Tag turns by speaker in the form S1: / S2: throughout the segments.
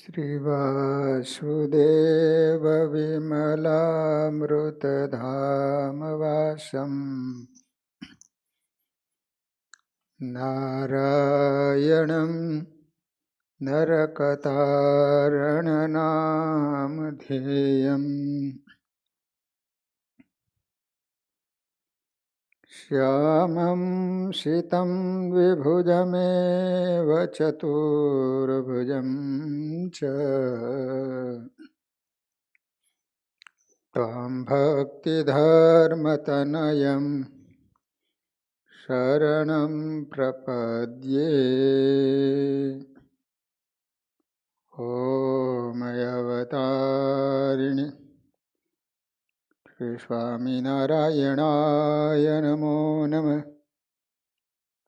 S1: श्रीवासुदेवविमलामृतधामवासं नारायणं नरकतारणनामधेयम् श्यामं शितं विभुजमेव चतुर्भुजं च त्वां भक्तिधर्मतनयं शरणं प्रपद्ये। ॐ अवतारिणि श्री स्वामिनारायणाय नमो नमः।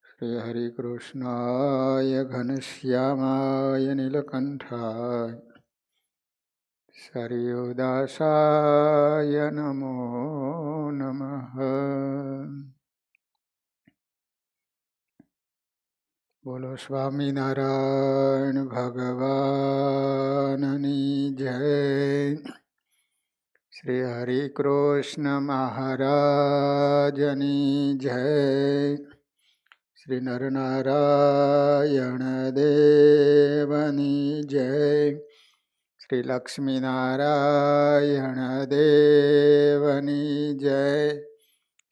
S1: श्री हरिकृष्णाय घनश्यामाय नीलकंठाय सरयुदासाय नमो नमः। बोलो स्वामिनारायण भगवाननी जय। श्री हरिकृष्ण महाराजनी जय। श्री नरनारायण देवनी जय। श्री लक्ष्मीनारायण देवनी जय।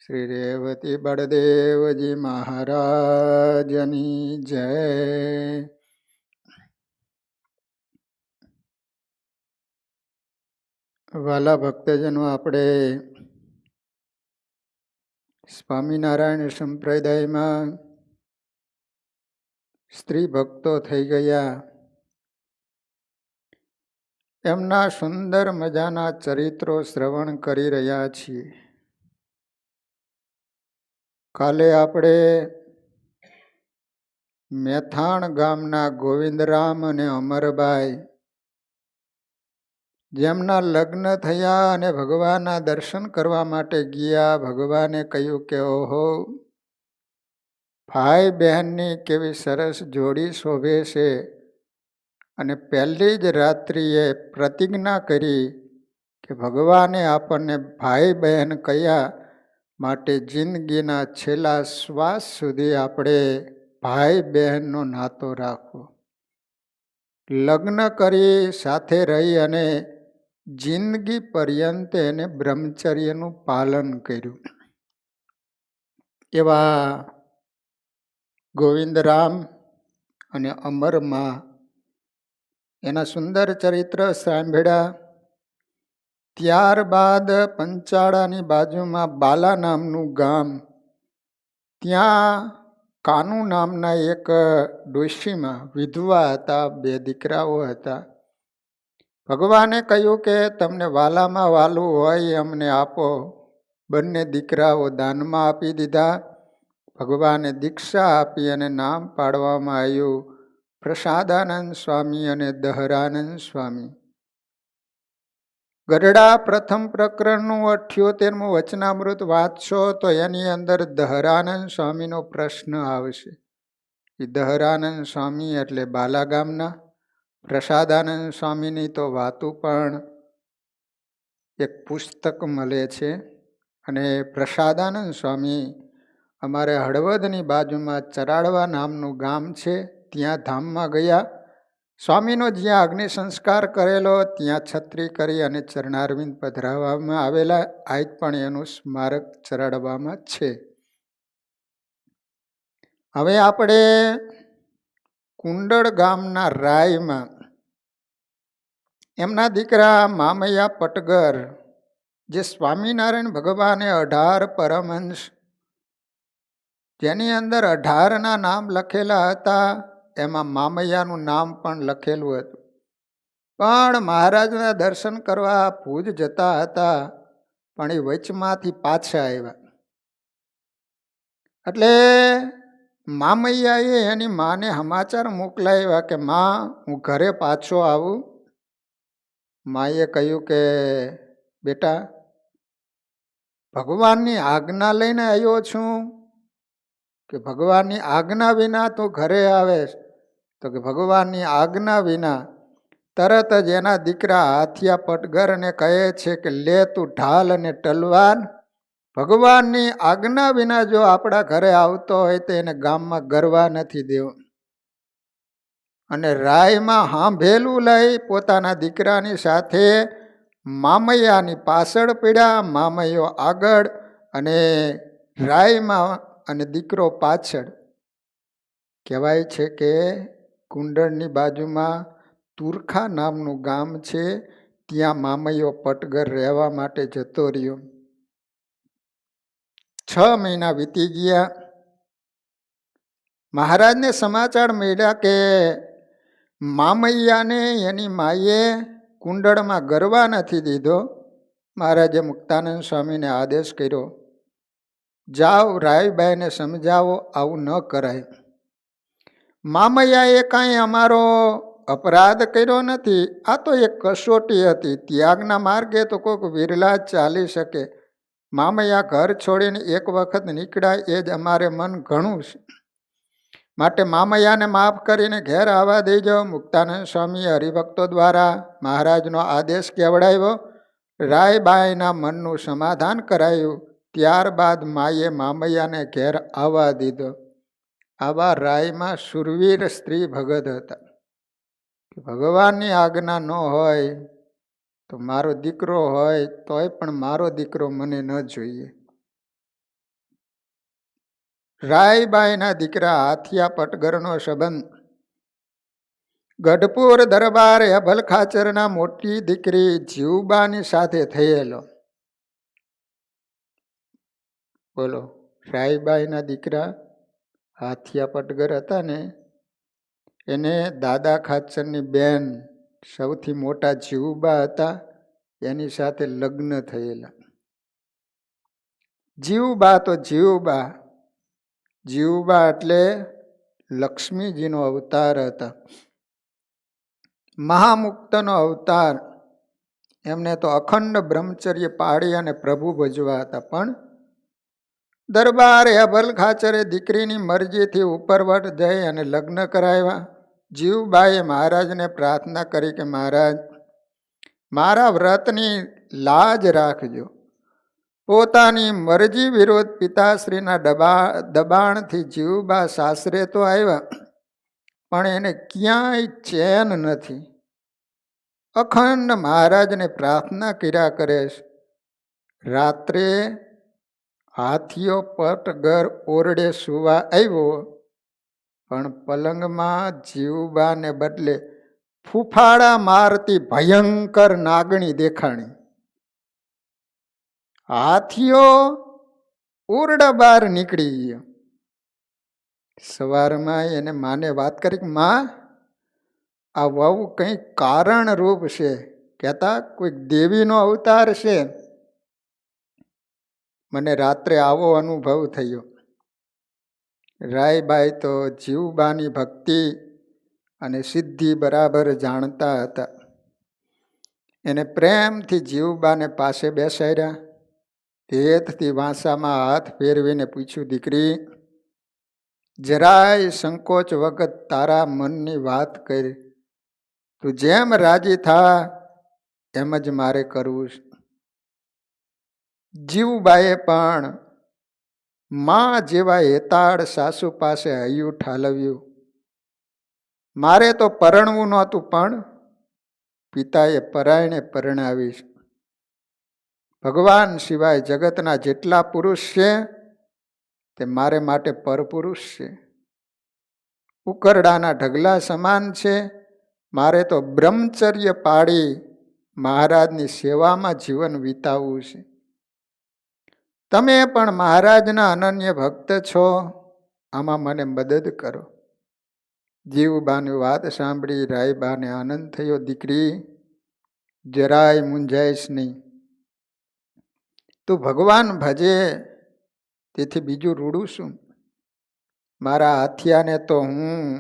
S1: श्री रेवती बड़देवजी महाराजनी जय। વાલા ભક્તજનો, આપણે સ્વામિનારાયણ સંપ્રદાયમાં સ્ત્રી ભક્તો થઈ ગયા. એમના સુંદર મજાના ચરિત્રો શ્રવણ કરી રહ્યા છીએ. કાલે આપણે મેથાણ ગામના ગોવિંદરામ અને અમરબાઈ, જેમના લગ્ન થયા અને ભગવાનના દર્શન કરવા માટે ગયા. ભગવાને કહ્યું કે ઓહો, ભાઈ બહેનની કેવી સરસ જોડી શોભે છે. અને પહેલી જ રાત્રિએ પ્રતિજ્ઞા કરી કે ભગવાને આપણને ભાઈ બહેન કહ્યા, માટે જિંદગીના છેલ્લા શ્વાસ સુધી આપણે ભાઈ બહેનનો નાતો રાખવો. લગ્ન કરી સાથે રહી અને જિંદગી પર્યંત એને બ્રહ્મચર્યનું પાલન કર્યું. એવા ગોવિંદરામ અને અમરમાં એના સુંદર ચરિત્ર સાંભળ્યા. ત્યારબાદ પંચાળાની બાજુમાં બાલા નામનું ગામ, ત્યાં કાનુ નામના એક ડોશીમાં વિધવા હતા. 2 દીકરાઓ હતા. ભગવાને કહ્યું કે તમને વાલામાં વાલું હોય અમને આપો. બંને દીકરાઓ દાનમાં આપી દીધા. ભગવાને દીક્ષા આપી અને નામ પાડવામાં આવ્યું પ્રસાદાનંદ સ્વામી અને દહરાનંદ સ્વામી. ગઢડા પ્રથમ પ્રકરણનું 78મું વચનામૃત વાંચશો તો એની અંદર દહરાનંદ સ્વામીનો પ્રશ્ન આવશે. એ દહરાનંદ સ્વામી એટલે બાલા ગામના. પ્રસાદાનંદ સ્વામીની તો વાતું પણ એક પુસ્તક મળે છે. અને પ્રસાદાનંદ સ્વામી અમારે હળવદની બાજુમાં ચરાડવા નામનું ગામ છે, ત્યાં ધામમાં ગયા. સ્વામીનો જ્યાં અગ્નિ સંસ્કાર કરેલો ત્યાં છત્રી કરી અને ચરણારવિંદ પધરાવવામાં આવેલા. આજ પણ એનું સ્મારક ચરાડવામાં છે. હવે આપણે કુંડળ ગામના રાયમાં એમના દીકરા મામૈયા પટગર, જે સ્વામિનારાયણ ભગવાને 18 પરમહંસ, જેની અંદર 18ના નામ લખેલા હતા, એમાં મામૈયાનું નામ પણ લખેલું હતું. પણ મહારાજના દર્શન કરવા ભુજ જતા હતા, પણ એ વચમાંથી પાછા આવ્યા. એટલે મામૈયાએ એની માને સમાચાર મોકલાવ્યા કે માં, હું ઘરે પાછો આવું. માએ કહ્યું કે બેટા, ભગવાનની આજ્ઞા લઈને આવ્યો છું કે ભગવાનની આજ્ઞા વિના તું ઘરે આવે? તો કે ભગવાનની આજ્ઞા વિના. તરત જ એના દીકરા હાથિયા પટગરને કહે છે કે લે તું ઢાલ અને તલવાર, ભગવાનની આજ્ઞા વિના જો આપણા ઘરે આવતો હોય તો એને ગામમાં ગરવા નથી દેવો. અને રાયમાં હાંભેલું લઈ પોતાના દીકરાની સાથે મામૈયાની પાછળ પડ્યા, મામૈયો આગળ અને રાયમાં અને દીકરો પાછળ. કહેવાય છે કે કુંડળની બાજુમાં તુરખા નામનું ગામ છે, ત્યાં મામૈયો પટગર રહેવા માટે જતો રહ્યો. 6 મહિના વીતી ગયા. મહારાજને સમાચાર મળ્યા કે મામૈયાને એની માએ કુંડળમાં ગરવા નથી દીધો. મહારાજે મુક્તાનંદ સ્વામીને આદેશ કર્યો, જાઓ રાયબાઈને સમજાવો, આવું ન કરાય. મામૈયાએ કાંઈ અમારો અપરાધ કર્યો નથી, આ તો એક કસોટી હતી. ત્યાગના માર્ગે તો કોઈક વિરલા જ ચાલી શકે. મામૈયા ઘર છોડીને એક વખત નીકળ્યા એ જ અમારે મન ઘણું છે, માટે મામૈયાને માફ કરીને ઘેર આવવા દેજો. મુક્તાનંદ સ્વામીએ હરિભક્તો દ્વારા મહારાજનો આદેશ કેવડાવ્યો. રાયબાઈના મનનું સમાધાન કરાયું. ત્યારબાદ માએ મામૈયાને ઘેર આવવા દીધો. આવા રાયમાં શુરવીર સ્ત્રી ભગત હતા. ભગવાનની આજ્ઞા ન હોય તો મારો દીકરો હોય તોય પણ મારો દીકરો મને ન જોઈએ. રાયબાઈના દીકરા હાથિયા પટગરનો સંબંધ ગઢપુર દરબારે અભલ ખાચરના મોટી દીકરી જીવબાની સાથે થયેલો. બોલો, રાયબાઈના દીકરા હાથિયા પટગર હતા ને, એને દાદા ખાચરની બેન સૌથી મોટા જીવબા હતા, એની સાથે લગ્ન થયેલા. જીવબા તો જીવબા, જીવબા એટલે લક્ષ્મીજીનો અવતાર હતા, મહામુક્તનો અવતાર. એમને તો અખંડ બ્રહ્મચર્ય પાળી અને પ્રભુ ભજવા હતા. પણ દરબારે અભલ ખાચરે દીકરીની મરજીથી ઉપરવટ જઈ અને લગ્ન કરાવ્યા. જીવબાએ મહારાજને પ્રાર્થના કરી કે મહારાજ, મારા વ્રતની લાજ રાખજો. પોતાની મરજી વિરુદ્ધ પિતાશ્રીના દબાણથી જીવબા સાસરે તો આવ્યા, પણ એને ક્યાંય ચેન નથી. અખંડ મહારાજને પ્રાર્થના કર્યા કરે છે. રાત્રે હાથીઓ પટગર ઓરડે સુવા આવ્યો, પણ પલંગમાં જીવબાને બદલે ફૂફાડા મારતી ભયંકર નાગણી દેખાણી. હાથીઓ ઓરડા બહાર નીકળી ગયો. સવારમાં એને માને વાત કરી કે માં, આ વહુ કંઈક કારણ રૂપ છે, કહેતા કોઈક દેવીનો અવતાર છે. મને રાત્રે આવો અનુભવ થયો. રાયબાઈ તો જીવબાની ભક્તિ અને સિદ્ધિ બરાબર જાણતા હતા. એને પ્રેમથી જીવબાને પાસે બેસાડ્યા. હેતથી વાંસામાં હાથ ફેરવીને પૂછ્યું, દીકરી, જરાય સંકોચ વખત તારા મનની વાત કરી. તું જેમ રાજી થા એમ જ મારે કરવું છે. જીવબાએ પણ માં જેવા હેતાળ સાસુ પાસે હૈયું ઠાલવ્યું. મારે તો પરણવું નહોતું, પણ પિતાએ પરાયણે પરણાવીશ. ભગવાન સિવાય જગતના જેટલા પુરુષ છે તે મારે માટે પરપુરુષ છે. ઉકરડાના ઢગલા સમાન છે. મારે તો બ્રહ્મચર્ય પાળી મહારાજની સેવામાં જીવન વિતાવવું છે. તમે પણ મહારાજના અનન્ય ભક્ત છો, આમાં મને મદદ કરો. જીવબાની વાત સાંભળી રાયબાને આનંદ થયો. દીકરી, જરાય મૂંઝાઈશ નહીં. તું ભગવાન ભજે, તેથી બીજું રૂડું શું? મારા હાથિયાને તો હું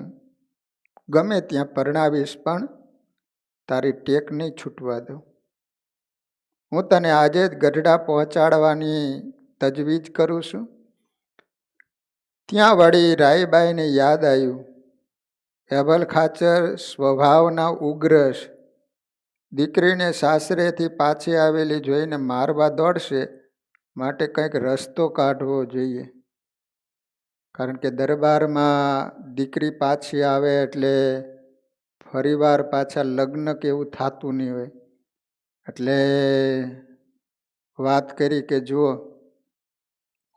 S1: ગમે ત્યાં પરણાવીશ, પણ તારી ટેક નહીં છૂટવા દઉં. હું તને આજે જ ગઢડા પહોંચાડવાની તજવીજ કરું છું. ત્યાં વળી રાયબાઈને યાદ આવ્યું, અભલ ખાચર સ્વભાવના ઉગ્ર છે, દીકરીને સાસરેથી પાછી આવેલી જોઈને મારવા દોડશે, માટે કંઈક રસ્તો કાઢવો જોઈએ. કારણ કે દરબારમાં દીકરી પાછી આવે એટલે ફરીવાર પાછા લગ્ન કે એવું થતું નહીં હોય. એટલે વાત કરી કે જુઓ,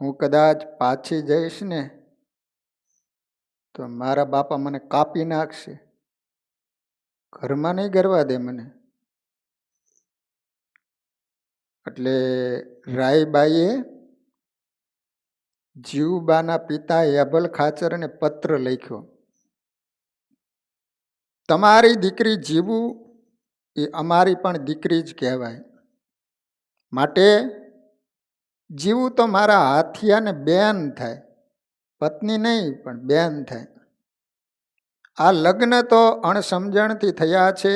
S1: હું કદાચ પાછી જઈશ ને તો મારા બાપા મને કાપી નાખશે, ઘરમાં નહીં ગરવા દે મને. એટલે રાયબાઈએ જીવુબાના પિતા યભલ ખાચરને પત્ર લખ્યો. તમારી દીકરી જીવું એ અમારી પણ દીકરી જ કહેવાય, માટે જીવું તો મારા હાથિયાને બેન થાય, પત્ની નહીં પણ બેન થાય. આ લગ્ન તો અણસમજણથી થયા છે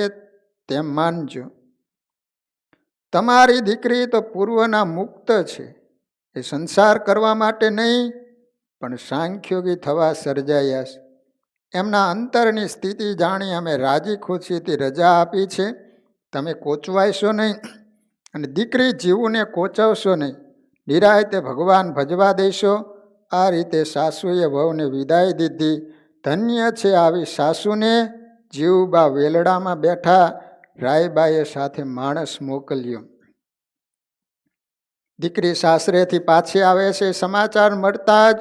S1: તેમ માનજો. તમારી દીકરી તો પૂર્વના મુક્ત છે, એ સંસાર કરવા માટે નહીં પણ સાંખ્યોગી થવા સર્જાયા છે. એમના અંતરની સ્થિતિ જાણી અમે રાજી ખુશીથી રજા આપી છે. તમે કોચવાઈશો નહીં અને દીકરી જીવુને કોચવશો નહીં, નિરાયતે ભગવાન ભજવા દેશો. આ રીતે સાસુએ વહુને વિદાય દીધી. ધન્ય છે આવી સાસુને. જીવુબા વેલડામાં બેઠા. રાયબાઈએ સાથે માણસ મોકલ્યો. દીકરી સાસરેથી પાછી આવે છે. સમાચાર મળતા જ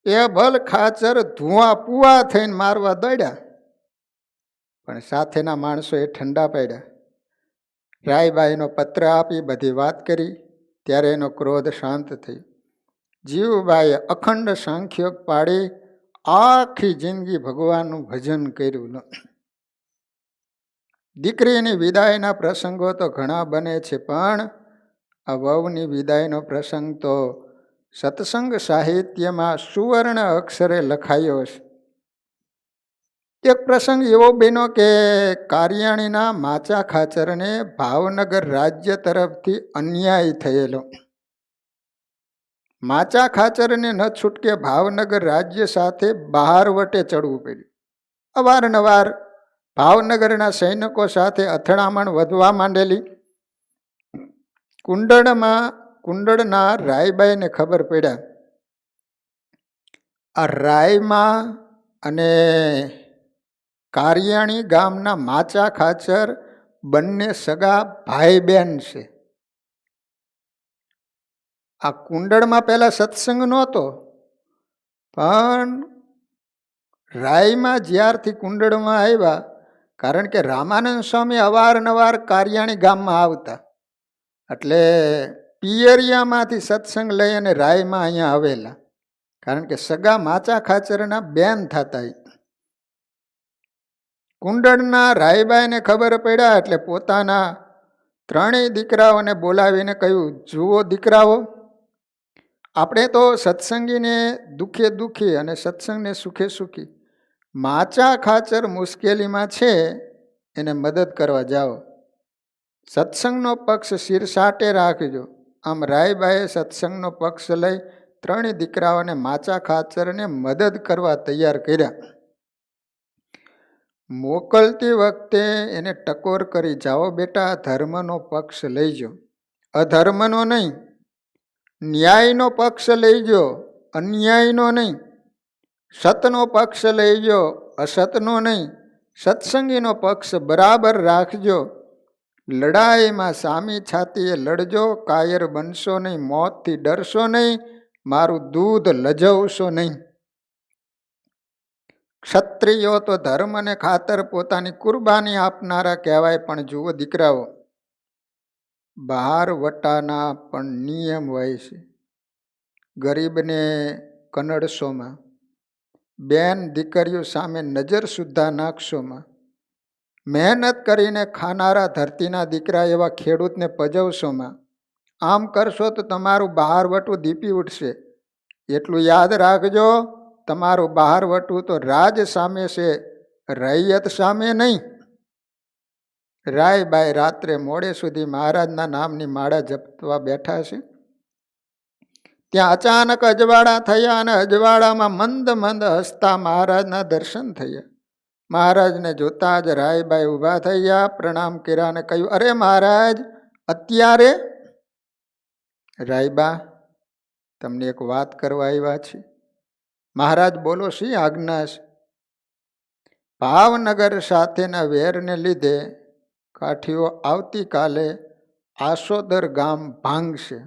S1: યભલ ખાચર ધુઆ પુઆ થઈને મારવા દોડ્યા, પણ સાથેના માણસો એ ઠંડા પડ્યા. રાયબાઈનો પત્ર આપી બધી વાત કરી, ત્યારે એનો ક્રોધ શાંત થયો. જીવુબાઈએ અખંડ સાંખ્યોગ પાડી આખી જિંદગી ભગવાનનું ભજન કર્યું. દીકરીની વિદાયના પ્રસંગો તો ઘણા બને છે, પણ આ વહુની વિદાયનો પ્રસંગ તો સત્સંગ સાહિત્યમાં સુવર્ણ અક્ષરે લખાયો છે. એક પ્રસંગ એવો બન્યો કે કારિયાણીના માચા ખાચરને ભાવનગર રાજ્ય તરફથી અન્યાય થયેલો. માચા ખાચરને ન છૂટકે ભાવનગર રાજ્ય સાથે બહાર વટે ચડવું પડ્યું. અવારનવાર ભાવનગરના સૈનિકો સાથે અથડામણ વધવા માંડેલી. કુંડળના રાયબાઈને ખબર પડ્યા આ રાયમાં અને કારિયાણી ગામના માચા ખાચર બંને સગા ભાઈ બહેન છે. આ કુંડળમાં પહેલા સત્સંગ નહોતો, પણ રાયમાં જ્યારથી કુંડળમાં આવ્યા, કારણ કે રામાનંદ સ્વામી અવારનવાર કારિયાણી ગામમાં આવતા, એટલે પિયરિયામાંથી સત્સંગ લઈ અને રાયમાં અહીંયા આવેલા, કારણ કે સગા માચા ખાચરના બેન થતા. કુંડળના રાયબાઈને ખબર પડ્યા એટલે પોતાના ત્રણેય દીકરાઓને બોલાવીને કહ્યું, જુઓ દીકરાઓ, આપણે તો સત્સંગીને દુઃખે દુઃખી અને સત્સંગને સુખે સુખી. માચા ખાચર મુશ્કેલીમાં છે, એને મદદ કરવા જાઓ. સત્સંગનો પક્ષ શિરસાટે રાખજો. આમ રાયબાએ સત્સંગનો પક્ષ લઈ ત્રણેય દીકરાઓને માચા ખાચરને મદદ કરવા તૈયાર કર્યા. મોકલતી વખતે એને ટકોર કરી, જાઓ બેટા, ધર્મનો પક્ષ લઈજો, અધર્મનો નહીં. ન્યાયનો પક્ષ લઈજો, અન્યાયનો નહીં. સતનો પક્ષ લઈજો, અસતનો નહીં. સત્સંગીનો પક્ષ બરાબર રાખજો. લડાઈમાં સામી છાતીએ લડજો, કાયર બનશો નહીં, મોતથી ડરશો નહીં, મારું દૂધ લજવશો નહીં. ક્ષત્રિયો તો ધર્મને ખાતર પોતાની કુરબાની આપનારા કહેવાય, પણ જુઓ દીકરાઓ, બહાર વટાના પણ નિયમ હોય છે. ગરીબને કનડશોમાં, બેન દીકરીઓ સામે નજર સુદ્ધા નાખશોમાં, મહેનત કરીને ખાનારા ધરતીના દીકરા એવા ખેડૂતને પજવશોમાં. આમ કરશો તો તમારું બહાર વટવું દીપી ઉઠશે. એટલું યાદ રાખજો, તમારું બહાર વટવું તો રાજ સામે છે, રૈયત સામે નહીં. રાયબાઈ રાત્રે મોડે સુધી મહારાજના નામની માળા જપવા બેઠા છે. ત્યાં અચાનક અજવાળા થયા અને અજવાળામાં મંદ મંદ હસતા મહારાજના દર્શન થયા. મહારાજને જોતા જ રાયબાઈ ઊભા થઈ ગયા, પ્રણામ કર્યા અને કહ્યું, અરે મહારાજ અત્યારે? રાયબા તમને એક વાત કરવા આવ્યા છે. મહારાજ બોલો, શી આજ્ઞા છે? ભાવનગર સાથેના વેરને લીધે કાઠીઓ આવતીકાલે આસોદર ગામ ભાંગશે.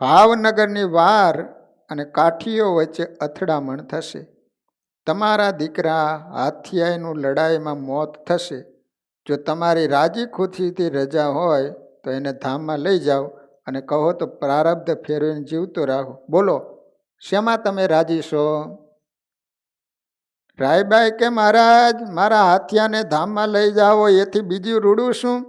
S1: ભાવનગરની વાર અને કાઠીઓ વચ્ચે અથડામણ થશે. તમારા દીકરા હાથિયાઈનું લડાઈમાં મોત થશે. જો તમારી રાજી ખુશીથી રજા હોય તો એને ધામમાં લઈ જાઓ અને કહો તો પ્રારબ્ધ ફેરવીને જીવતો રાખો. બોલો, શેમાં તમે રાજી છો? રાયબાઈ કે મહારાજ મારા હાથિયાને ધામમાં લઈ જાઓ એથી બીજું રૂડું શું?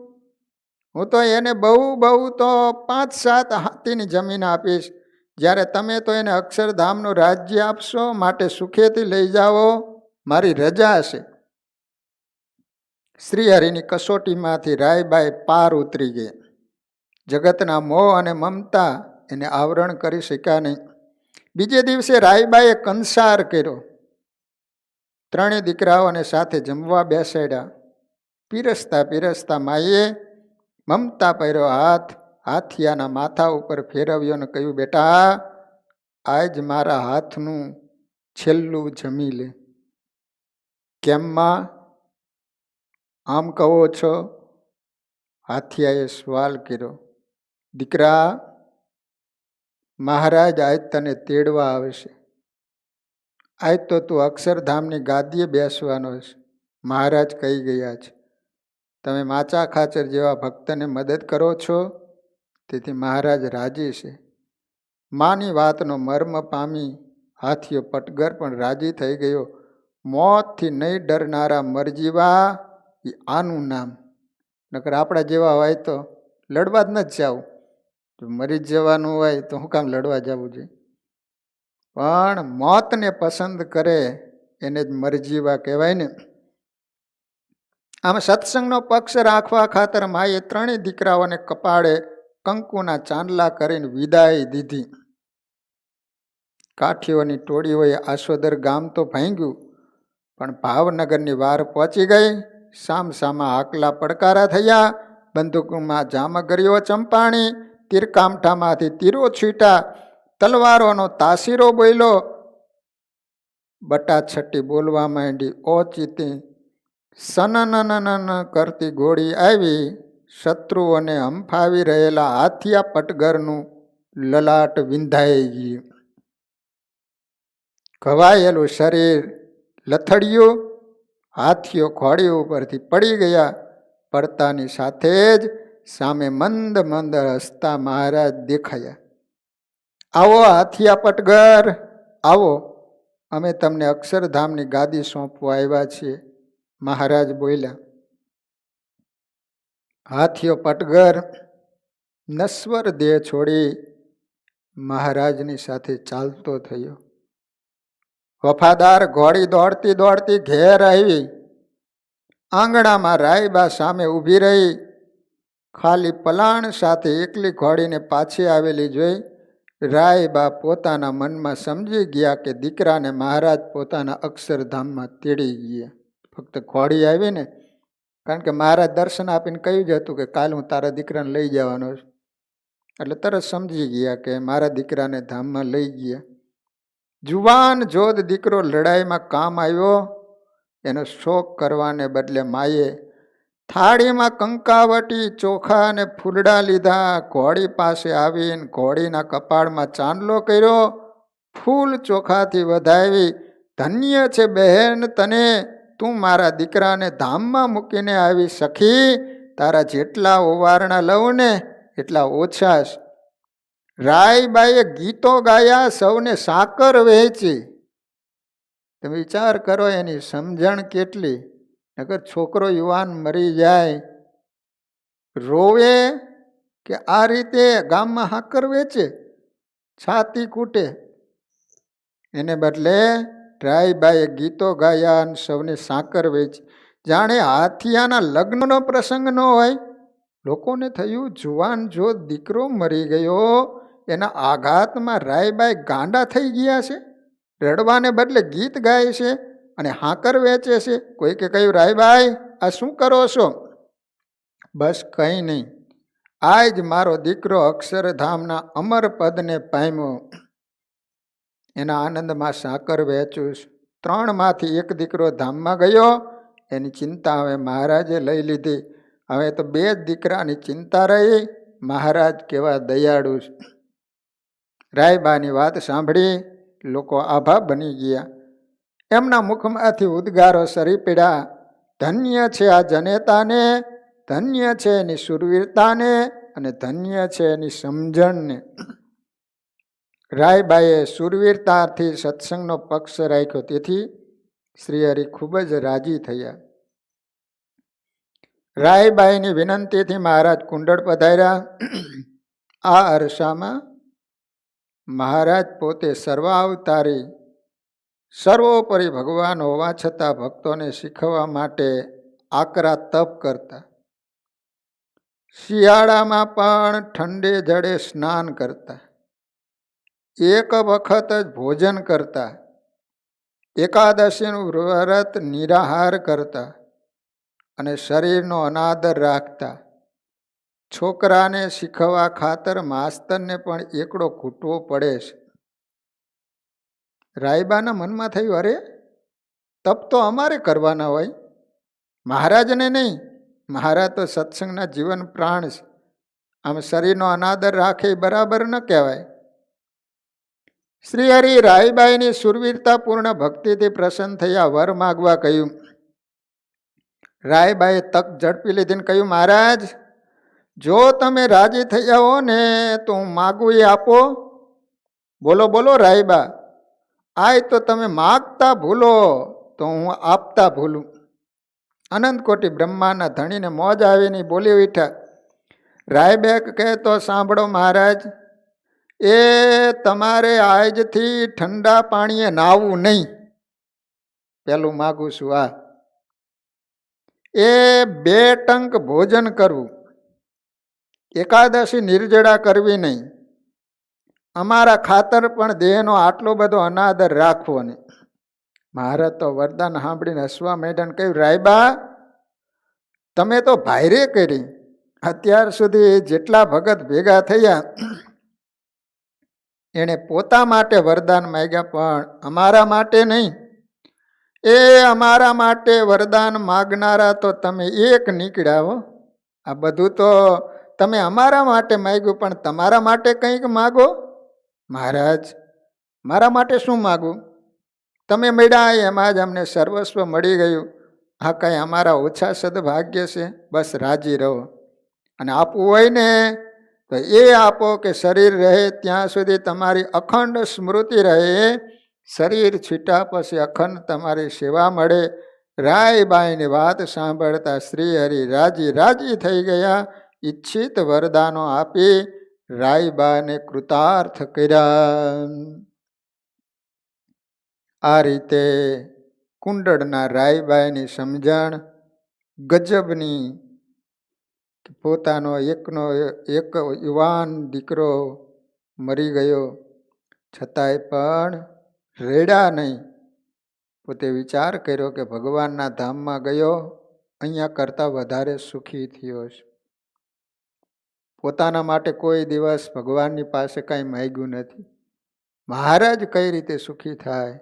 S1: હું તો એને બહુ તો 5-7 હાથીની જમીન આપીશ. જ્યારે તમે તો એને અક્ષરધામનું રાજ્ય આપશો, માટે સુખેથી લઈ જાઓ, મારી રજા હશે. શ્રીહરિની કસોટીમાંથી રાયબાઈ પાર ઉતરી ગઈ. જગતના મોહ અને મમતા એને આવરણ કરી શક્યા નહીં. બીજે દિવસે રાયબાઈએ કંસાર કર્યો. 3 દીકરાઓને સાથે જમવા બેસાડ્યા. પીરસતા માએ મમતા પહેર્યો હાથ હાથિયાના માથા ઉપર ફેરવ્યો ને કહ્યું, બેટા આજ મારા હાથનું છેલ્લું જમી લે. કેમ માં આમ કહો છો? હાથિયાએ સવાલ કર્યો. દીકરા, મહારાજ આજ તને તેડવા આવશે. આજ તો તું અક્ષરધામની ગાદીએ બેસવાનો છે. મહારાજ કહી ગયા છે, તમે માચા ખાચર જેવા ભક્તને મદદ કરો છો, તેથી મહારાજ રાજી છે. માની વાતનો મર્મ પામી હાથીઓ પટગર પણ રાજી થઈ ગયો. મોતથી નહીં ડરનારા મરજીવા એ આનું નામ. નકર આપણા જેવા હોય તો લડવા જ નથી જવું. જો મરી જ જવાનું હોય તો શું કામ લડવા જવું જોઈએ? પણ મોતને પસંદ કરે એને જ મરજીવા કહેવાય ને. આમ સત્સંગનો પક્ષ રાખવા ખાતર માએ 3 દીકરાઓને કપાળે કંકુના ચાંદલા કરીને વિદાય દીધી. કાઠીઓની ટોળીઓએ આસોદર ગામ તો ભાંગ્યું, પણ ભાવનગરની વાર પહોંચી ગઈ. સામસામા આકલા પડકારા થયા. બંદૂકમાં જામગરીઓ ચંપાણી, તીરકામઠામાંથી તીરો છૂટા, તલવારોનો તાસીરો બોલ્યો. બટાછટ્ટી બોલવા માંડી. ઓચિતી સનનનન કરતી ગોળી આવી. શત્રુઓને હંફાવી રહેલા હાથિયા પટગરનું લલાટ વિંધાઈ ગયું. ઘવાયેલું શરીર લથડ્યું. હાથીઓ ઘોડી ઉપરથી પડી ગયા. પડતાની સાથે જ સામે મંદ હસતા મહારાજ દેખાયા. આવો હાથિયા પટગર, આવો, અમે તમને અક્ષરધામની ગાદી સોંપવા આવ્યા છીએ, મહારાજ બોલ્યા. હાથીઓ પટગર નશ્વર દેહ છોડી મહારાજની સાથે ચાલતો થયો. વફાદાર ઘોડી દોડતી ઘેર આવી. આંગણામાં રાયબા સામે ઊભી રહી. ખાલી પલાણ સાથે એકલી ઘોડીને પાછી આવેલી જોઈ રાયબા પોતાના મનમાં સમજી ગયા કે દીકરાને મહારાજ પોતાના અક્ષરધામમાં તેડી ગયા. ફક્ત ઘોડી આવી ને, કારણ કે મહારાજ દર્શન આપીને કહ્યું જ હતું કે કાલ હું તારા દીકરાને લઈ જવાનો છું. એટલે તરત સમજી ગયા કે મારા દીકરાને ધામમાં લઈ ગયા. જુવાન જોધ દીકરો લડાઈમાં કામ આવ્યો. એનો શોક કરવાને બદલે માએ થાળીમાં કંકાવટી, ચોખા અને ફૂલડા લીધા. ઘોડી પાસે આવીને ઘોડીના કપાળમાં ચાંદલો કર્યો. ફૂલ ચોખાથી વધાવી. ધન્ય છે બહેન તને, તું મારા દીકરાને ધામમાં મૂકીને આવી. સખી, તારા જેટલા ઓવારણા લઉં ને એટલા ઓછા છે. રાયબાઈએ ગીતો ગાયા, સૌને સાકર વહેંચી. તમે વિચાર કરો એની સમજણ કેટલી. નકર છોકરો યુવાન મરી જાય રોવે કે આ રીતે ગામમાં સાકર વેચે, છાતી કૂટે? એને બદલે રાયબાઈએ ગીતો ગાયા અને સૌને સાકર વેચી. જાણે હાથિયાના લગ્નનો પ્રસંગ ન હોય. લોકોને થયું જુવાન જો દીકરો મરી ગયો, એના આઘાતમાં રાયબાઈ ગાંડા થઈ ગયા છે. રડવાને બદલે ગીત ગાય છે. અને હાકર વેચે છે. કોઈકે કહ્યું, રાયબાઈ આ શું કરો છો? બસ કંઈ નહીં, આજ મારો દીકરો અક્ષરધામના અમર પદને પામ્યો, એના આનંદમાં સાકર વેચું છું. 3માંથી એક દીકરો ધામમાં ગયો, એની ચિંતા હવે મહારાજે લઈ લીધી. હવે તો 2 જ દીકરાની ચિંતા રહી. મહારાજ કેવા દયાળુ છે. રાયબાની વાત સાંભળી લોકો આભા બની ગયા. એમના મુખમાંથી ઉદ્ગારો સરી પડ્યા. ધન્ય છે આ જનેતાને, ધન્ય છે એની શૂરવીરતાને, અને ધન્ય છે એની સમજણને. રાયબાઈએ શૂરવીરતાથી સત્સંગનો પક્ષ રાખ્યો, તેથી શ્રીહરિ ખૂબ જ રાજી થયા. રાયબાઈની વિનંતીથી મહારાજ કુંડળ પધાર્યા. આ અરસામાં મહારાજ પોતે સર્વાવતારી સર્વોપરી ભગવાન હોવા છતાં ભક્તોને શીખવવા માટે આકરા તપ કરતા. શિયાળામાં પણ ઠંડે જડે સ્નાન કરતા, એક વખત જ ભોજન કરતા, એકાદશીનું વ્રત નિરાહાર કરતા અને શરીરનો અનાદર રાખતા. છોકરાને શીખવવા ખાતર માસ્તરને પણ એકડો ઘૂંટવો પડે છે. રાયબાના મનમાં થયું, અરે તપ તો અમારે કરવાના હોય, મહારાજને નહીં. મહારાજ તો સત્સંગના જીવન પ્રાણ છે, આમ શરીરનો અનાદર રાખે બરાબર ન કહેવાય. શ્રીહરિ રાયબાઈની શૂરવીરતાપૂર્ણ ભક્તિથી પ્રસન્ન થયા. વર માગવા કહ્યું. રાયબાઈએ તક ઝડપી લીધીને કહ્યું, મહારાજ જો તમે રાજી થયા હો ને તો હું માગું એ આપો. બોલો બોલો રાયબા, આય તો તમે માગતા ભૂલો તો હું આપતા ભૂલું. અનંત કોટી બ્રહ્માના ધણીને મોજ આવીને બોલી ઉઠ્યા. રાયબેક કહે, તો સાંભળો મહારાજ, એ તમારે આજથી ઠંડા પાણીએ નાહવું નહીં. પેલું માગું છું આ. એ 2 ટંક ભોજન કરવું, એકાદશી નિર્જળા કરવી નહીં. અમારા ખાતર પણ દેહનો આટલો બધો અનાદર રાખવો નહીં. મહારાજ તો વરદાન સાંભળીને હસવા માંડ્યા. કહ્યું, રાયબા તમે તો ભાયરે કરી. અત્યાર સુધી જેટલા ભગત ભેગા થયા એણે પોતા માટે વરદાન માંગ્યા, પણ અમારા માટે નહીં. એ અમારા માટે વરદાન માગનારા તો તમે એક નીકળ્યા હો. આ બધું તો તમે અમારા માટે માંગ્યું, પણ તમારા માટે કંઈક માગો. મહારાજ મારા માટે શું માગું? તમે મળ્યા એમાં જ અમને સર્વસ્વ મળી ગયું. આ કાંઈ અમારા ઓછા સદભાગ્ય છે? બસ રાજી રહો. અને આપવું હોય ને તો એ આપો કે શરીર રહે ત્યાં સુધી તમારી અખંડ સ્મૃતિ રહે. શરીર છૂટા પછી અખંડ તમારી સેવા મળે. રાયબાઈની વાત સાંભળતા શ્રીહરિ રાજી રાજી થઈ ગયા. ઈચ્છિત વરદાનો આપી રાયબાને કૃતાર્થ કર્યા. આ રીતે કુંડળના રાયબાઈની સમજણ ગજબની. પોતાનો એક યુવાન દીકરો મરી ગયો છતાંય પણ રેડા નહીં. પોતે વિચાર કર્યો કે ભગવાનના ધામમાં ગયો, અહીંયા કરતાં વધારે સુખી થયો છે. પોતાના માટે કોઈ દિવસ ભગવાનની પાસે કાંઈ માંગ્યું નથી. મહારાજ કઈ રીતે સુખી થાય